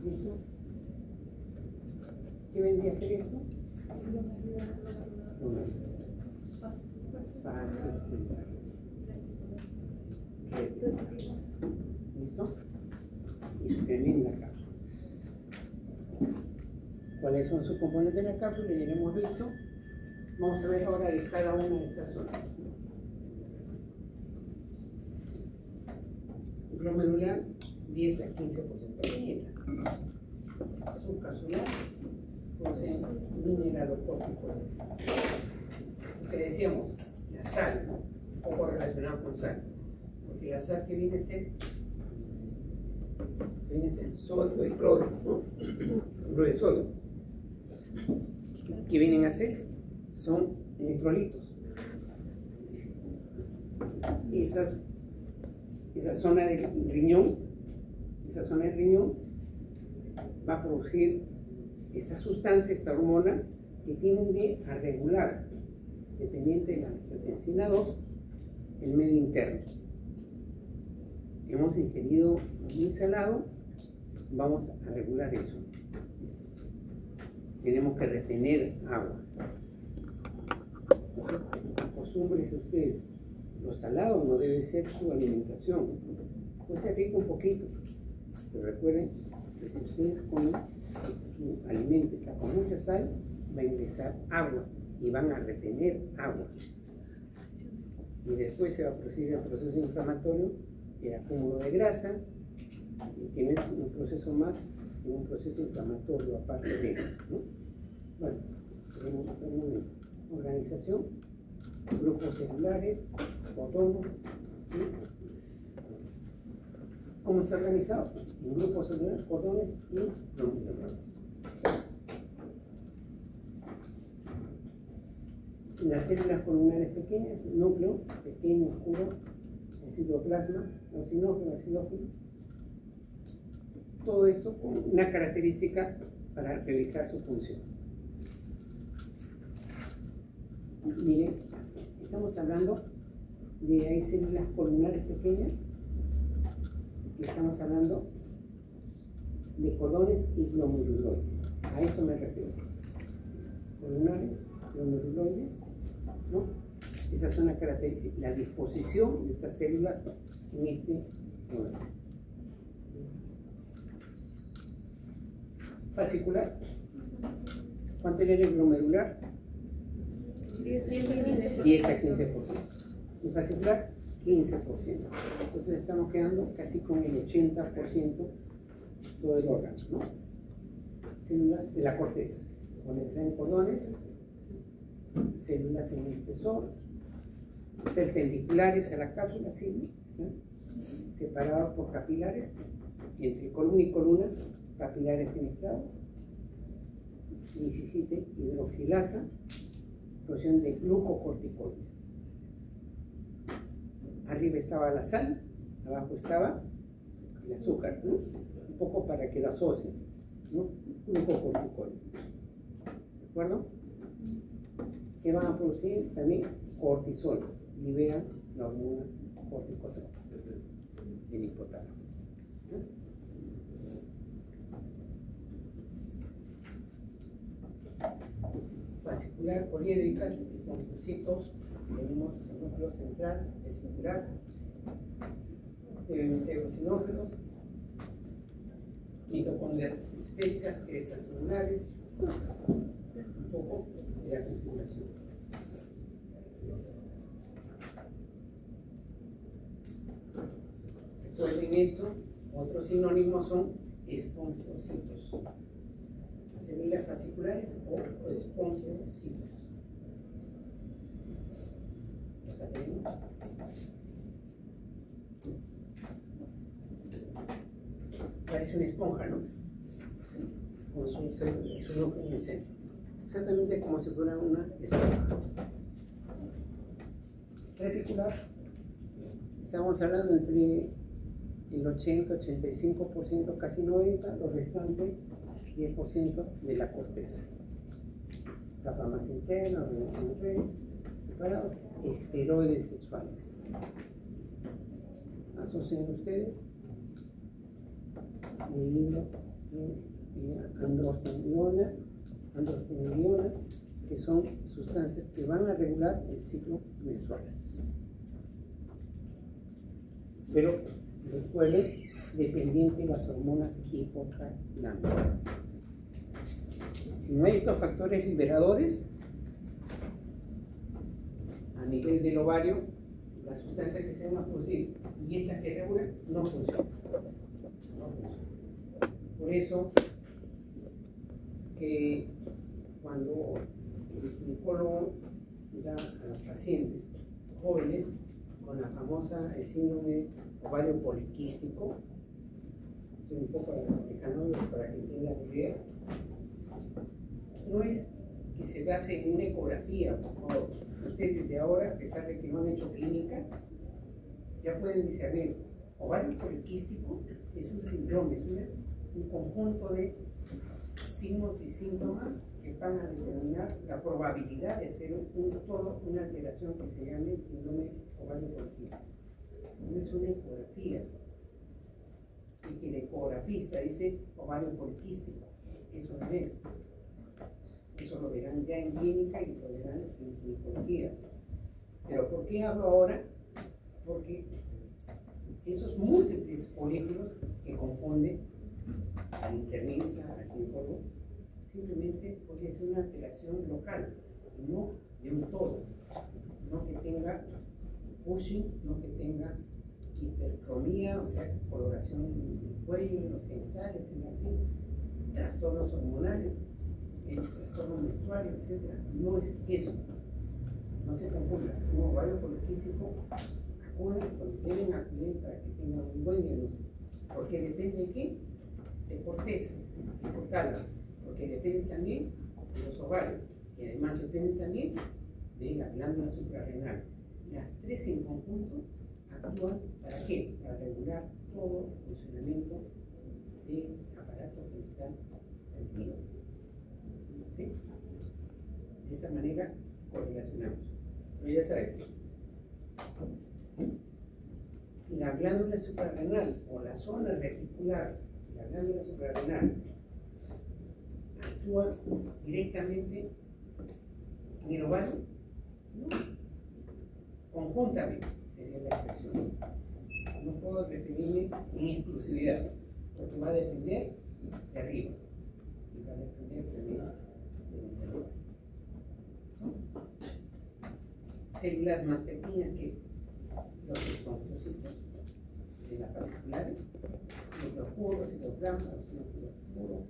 ¿Listo? ¿Qué vendría a ser esto? Fascicular. Reticular. ¿Listo? Y su termina la cápsula. ¿Cuáles son sus componentes de la cápsula? Ya lo hemos visto. Vamos a ver ahora de cada una de estas zonas. Glomerular, 10 a 15% de dieta. Subcapsular, poseen mineralocórticos. Lo que decíamos, la sal, ¿no? Un poco relacionado con sal. Porque la sal que viene a ser sodio y cloro, ¿no? Cloro de sodio. ¿Qué vienen a hacer? Son electrolitos. Esa zona del riñón, va a producir esta sustancia, esta hormona, que tiende a regular, dependiente de la angiotensina 2, el medio interno. Hemos ingerido muy salado, vamos a regular eso. Tenemos que retener agua. Entonces, acostúmbrense ustedes, lo salado no debe ser su alimentación. Puede rico un poquito, pero recuerden que si ustedes comen su alimento está con mucha sal, va a ingresar agua y van a retener agua. Y después se va a producir el proceso inflamatorio, el acúmulo de grasa, que no es un proceso más, sino un proceso inflamatorio aparte de eso, ¿no? Bueno, tenemos un momento. Organización, grupos celulares, fotones, ¿sí? ¿Cómo está organizado? En grupos celulares, fotones y glomerulares. Las células columnares pequeñas, el núcleo pequeño, oscuro, el citoplasma, el eosinófilo, el xilófilo. Todo eso con una característica para realizar su función. Miren, estamos hablando hay células columnares pequeñas, y estamos hablando de cordones y glomeruloides. A eso me refiero. Columnares, glomeruloides, ¿no? Esa es una característica, la disposición de estas células en este orden. Fascicular. ¿Cuánto era el glomerular? 10 a 15%. 10 a 15%. Y fascicular, 15%. Entonces estamos quedando casi con el 80% todo el órgano, ¿no? Células de la corteza. Ponerse en cordones, células en el espesor, perpendiculares a la cápsula, ¿sí? ¿Están? Separados por capilares, entre columna y columna, capilares fenestrados, 17 hidroxilasa, producción de glucocorticoides. Arriba estaba la sal, abajo estaba el azúcar, ¿no? Un poco para que lo asocien, ¿no? Glucocorticoides. ¿De acuerdo? ¿Qué van a producir? También cortisol. Liberan la hormona corticotrópica del hipotálamo. Fascicular poliédricas, conjuntitos, tenemos el núcleo central, vesicular, enterocinógenos, mitocondrias esféricas, crestas tumulares, un poco de la configuración. Recuerden esto, otros sinónimos son espongiocitos. Células fasciculares o espongiocitos. Acá tenemos. Parece una esponja, ¿no? Con su núcleo en el centro. Exactamente como si fuera una esponja. Reticular. Estamos hablando entre el 80-85%, casi 90%, lo restante 10% de la corteza. Capa más interna, organización red, separados, esteroides sexuales. Asocian ustedes androstenediona, que son sustancias que van a regular el ciclo menstrual. Pero recuerden, dependiente de las hormonas hipotalámicas. Si no hay estos factores liberadores, a nivel del ovario, la sustancia que se va a producir y esa que regula no funciona. No funciona. Por eso que cuando el ginecólogo da a los pacientes jóvenes con la famosa el síndrome ovario poliquístico, estoy un poco explicando para que entiendan la idea, no es que se base en una ecografía, por favor. Ustedes desde ahora, a pesar de que no han hecho clínica, ya pueden discernir. Ovario poliquístico es un síndrome, es un conjunto de signos y síntomas que van a determinar la probabilidad de hacer una alteración que se llame síndrome ovario poliquístico. No es una ecografía. Y que el ecografista dice ovario poliquístico. Eso no es. Eso lo verán ya en clínica y lo verán en ginecología. Pero ¿por qué hablo ahora? Porque esos múltiples folículos que confunden al internista, al ginecólogo, simplemente puede ser una alteración local, no de un todo. No que tenga Cushing, no que tenga hipercromía, o sea, coloración en el cuello, en los genitales, en así, trastornos hormonales, trastornos menstruales, etc. No es eso. No se confunda. Un ovario poliquístico acude cuando deben acudir para que tengan un buen diagnóstico. Porque depende de qué? De corteza, de hipotálamo. Porque depende también de los ovarios. Y además depende también de la glándula suprarrenal. Las tres en conjunto actúan ¿para qué? Para regular todo el funcionamiento del aparato genital femenino. ¿Sí? De esa manera correlacionamos. Pero ya saben, glándula suprarrenal o la zona reticular, la glándula suprarrenal, actúa directamente en el ovario, ¿no? Conjuntamente, sería la expresión. No puedo referirme en exclusividad, porque va a depender de arriba y va a depender también del ovario. Células más pequeñas que los esponjocitos de las fasciculares, los puros, citoplasmas, los puros,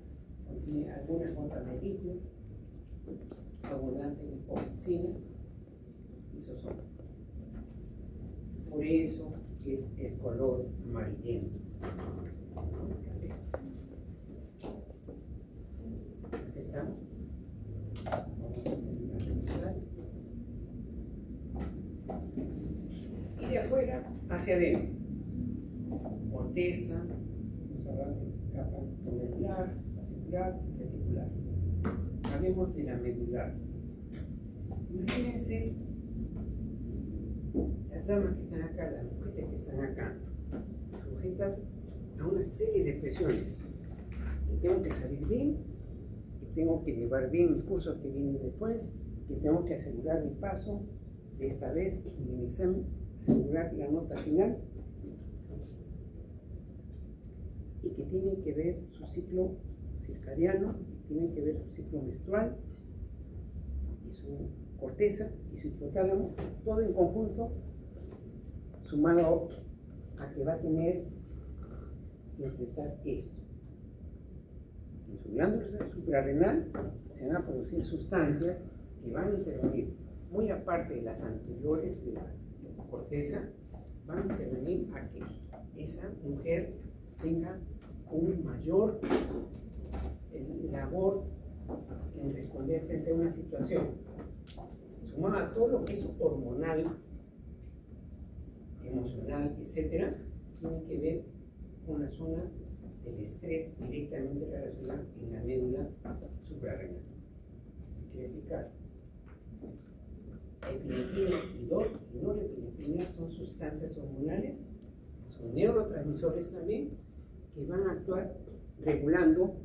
contiene algunas gotas de líquido, abundante en hipofisina y sosomas. Por eso es el color amarillento. Aquí estamos. Vamos a hacer unas revisiones. Y de afuera hacia adentro. Corteza, vamos a hablar de capa medular, fascicular y reticular. Hablemos de la medular. Imagínense las damas que están acá, las mujeres que están acá, sujetas a una serie de presiones. Que tengo que salir bien, que tengo que llevar bien mis cursos que vienen después, que tengo que asegurar mi paso de esta vez en el examen, asegurar la nota final, y que tienen que ver su ciclo circadiano, tienen que ver su ciclo menstrual y su corteza y su hipotálamo, todo en conjunto, sumado a que va a tener que enfrentar esto. En su glándula suprarrenal se van a producir sustancias que van a intervenir, muy aparte de las anteriores de la corteza, van a intervenir a que esa mujer tenga un mayor labor en responder frente a una situación, sumado a todo lo que es hormonal, emocional, etcétera, tiene que ver con la zona del estrés directamente relacionado en la médula suprarrenal. Quiero explicar. Epinefrina y norepinefrina son sustancias hormonales, son neurotransmisores también, que van a actuar regulando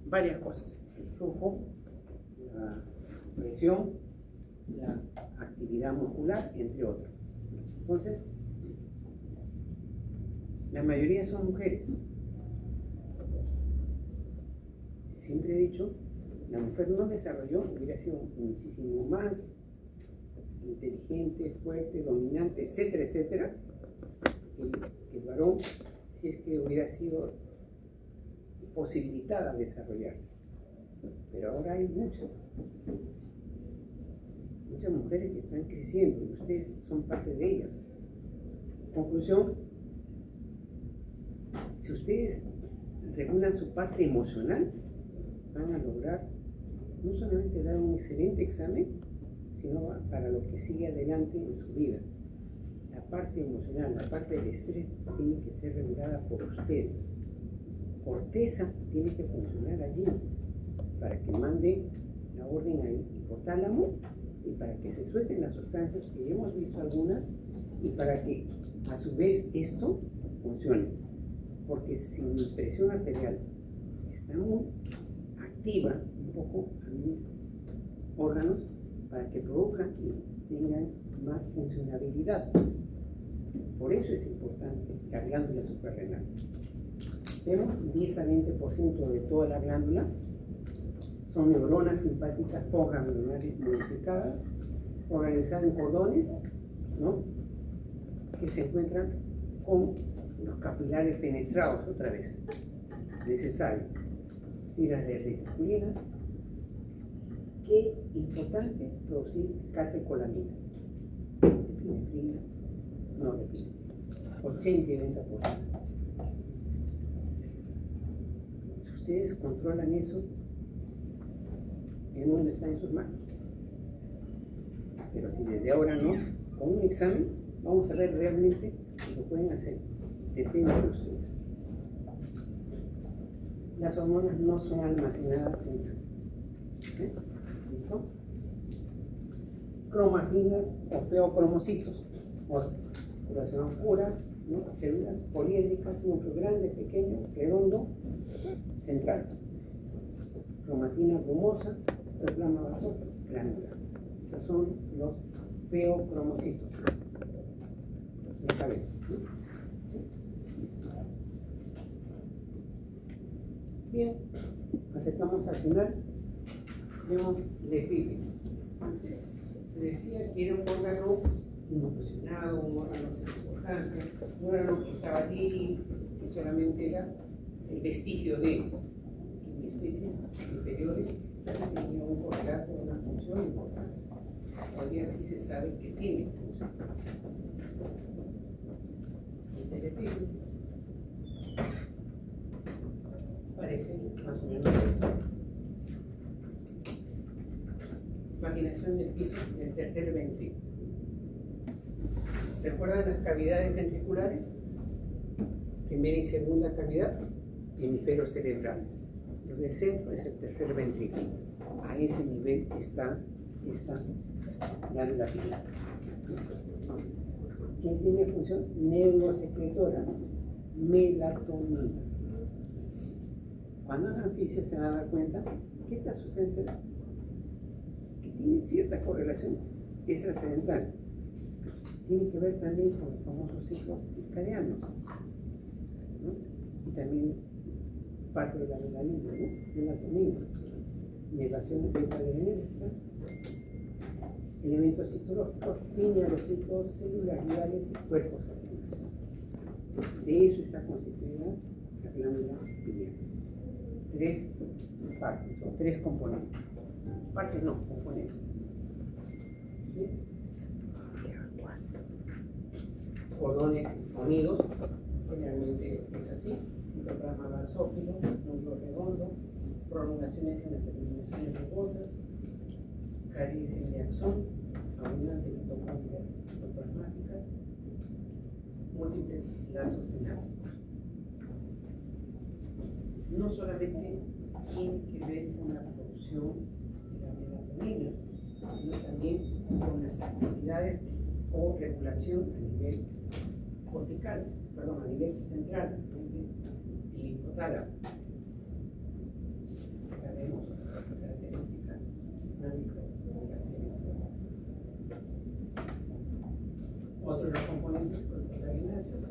varias cosas: el flujo, la presión, la actividad muscular, entre otros. Entonces, la mayoría son mujeres. Siempre he dicho, la mujer no desarrolló, hubiera sido muchísimo más inteligente, fuerte, dominante, etcétera, etcétera, que el varón, si es que hubiera sido posibilitada de desarrollarse. Pero ahora hay muchas mujeres que están creciendo y ustedes son parte de ellas. Conclusión: si ustedes regulan su parte emocional, van a lograr no solamente dar un excelente examen, sino para lo que sigue adelante en su vida. La parte emocional, la parte del estrés tiene que ser regulada por ustedes. Corteza tiene que funcionar allí para que mande la orden al hipotálamo y para que se suelten las sustancias, que ya hemos visto algunas, y para que a su vez esto funcione. Porque si mi presión arterial está muy activa, un poco a mis órganos, para que produzcan y tengan más funcionabilidad. Por eso es importante la glándula suprarrenal. Vemos 10 a 20% de toda la glándula son neuronas simpáticas postganglionares modificadas, organizadas en cordones, ¿no?, que se encuentran con los capilares fenestrados otra vez. Necesario. Tiras de reticulina. Qué importante producir catecolaminas. Epinefrina, no epinefrina. 80 y 90%. Si ustedes controlan eso, ¿en dónde está en sus manos? Pero si desde ahora no, con un examen vamos a ver realmente si lo pueden hacer. Depende de ustedes. Las hormonas no son almacenadas en ¿listo? Cromafinas o feocromocitos, o saturación pura, ¿no? Células poliédricas, núcleo grande, pequeño, redondo, central. Cromatina brumosa, plasma basófilo, granular. Esos son los feocromocitos. Está bien, ¿no? Bien, aceptamos al final. Vemos la epífisis. Antes se decía que era un órgano involucionado, un órgano sin importancia, un órgano que estaba allí, que solamente era el vestigio de en especies inferiores tenía un correlato, una función importante. Todavía sí se sabe que tiene función. Esta es la epífisis. Parece más o menos esto. Imaginación del piso del tercer ventrículo. ¿Recuerdan las cavidades ventriculares? Primera y segunda cavidad, hemisferios cerebrales. Lo del centro es el tercer ventrículo. A ese nivel está esta glándula pineal. ¿Quién tiene función? Neurosecretora, melatonina. Cuando hagan fisios se van a dar cuenta que esta sustancia que tiene cierta correlación es trascendental. Tiene que ver también con los famosos ciclos circadianos, ¿no? Y también parte de la melanina, ¿no? Melatonina, negación de beta-adenina, ¿no? Elementos citológicos, pinealocitos, células guiales y cuerpos sanguíneos. De eso está constituida la glándula pineal. 3 partes o 3 componentes. Partes no, componentes. ¿Sí? Cordones unidos, generalmente es así, hipotálamo basófilo, núcleo redondo, prolongaciones en las terminaciones nervosas, caries de axón, abundantes mitocondrias citoplasmáticas, múltiples lazos sinápticos. No solamente tiene que ver con la producción de la melatonina, sino también con las actividades o regulación a nivel cortical, perdón, a nivel central, el hipotálamo. Acá vemos otra característica, una microcaracterística. Otro de los componentes cuerpos arenáceos.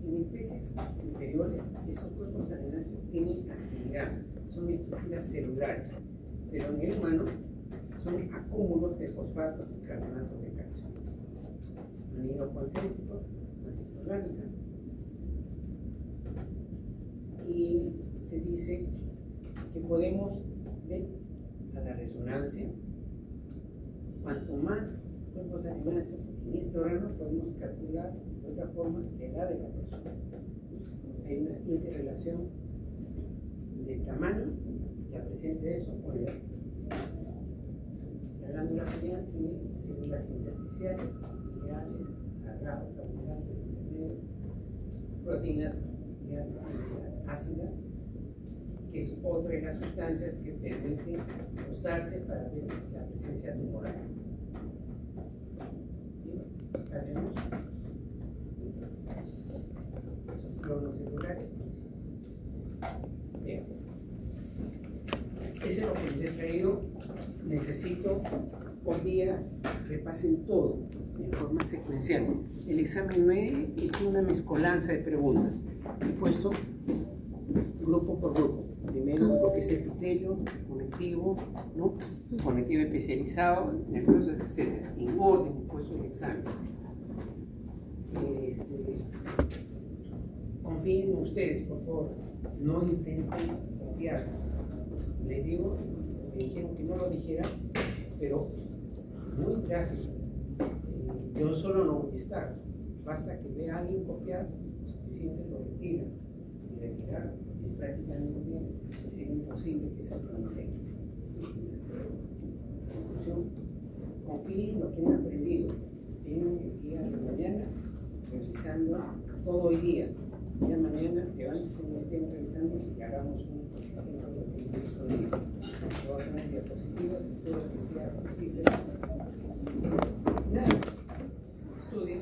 En especies inferiores, esos cuerpos arenáceos tienen actividad, son estructuras celulares, pero en el humano son acúmulos de fosfatos y carbonatos de calcio. Anhidro concéntrico, matriz orgánica. Y se dice que podemos ver a la resonancia, cuanto más cuerpos arenáceos en este órgano, podemos calcular de otra forma la edad de la persona. Hay una interrelación de tamaño, la presente de eso con la edad. La glándula pineal tiene células intersticiales, lineales, alargadas, abundantes, intermedias, proteínas ácidas, que es otra de las sustancias que permite usarse para ver la presencia tumoral. Acá vemos esos clonos celulares. Bien. Ese es lo que les he traído. Necesito por día repasen todo en forma secuencial. El examen no he hecho una mezcolanza de preguntas. He puesto grupo por grupo. Primero lo que es el epitelio, conectivo, ¿no? Conectivo especializado, nervioso, etc. En orden he puesto el examen. Confíen en ustedes, por favor. No intenten copiar. Les digo, me dijeron que no lo dijera, pero muy drástico. Yo solo no voy a estar. Basta que vea a alguien copiar, suficiente lo retira. Y retirar es prácticamente bien. Es imposible que se planteen. Conclusión, confíen en lo que han aprendido. Tienen el día de mañana revisando todo hoy día. Ya mañana levántense y estén revisando y hagamos un unas diapositivas, espero que sea posible. Nada, estudio.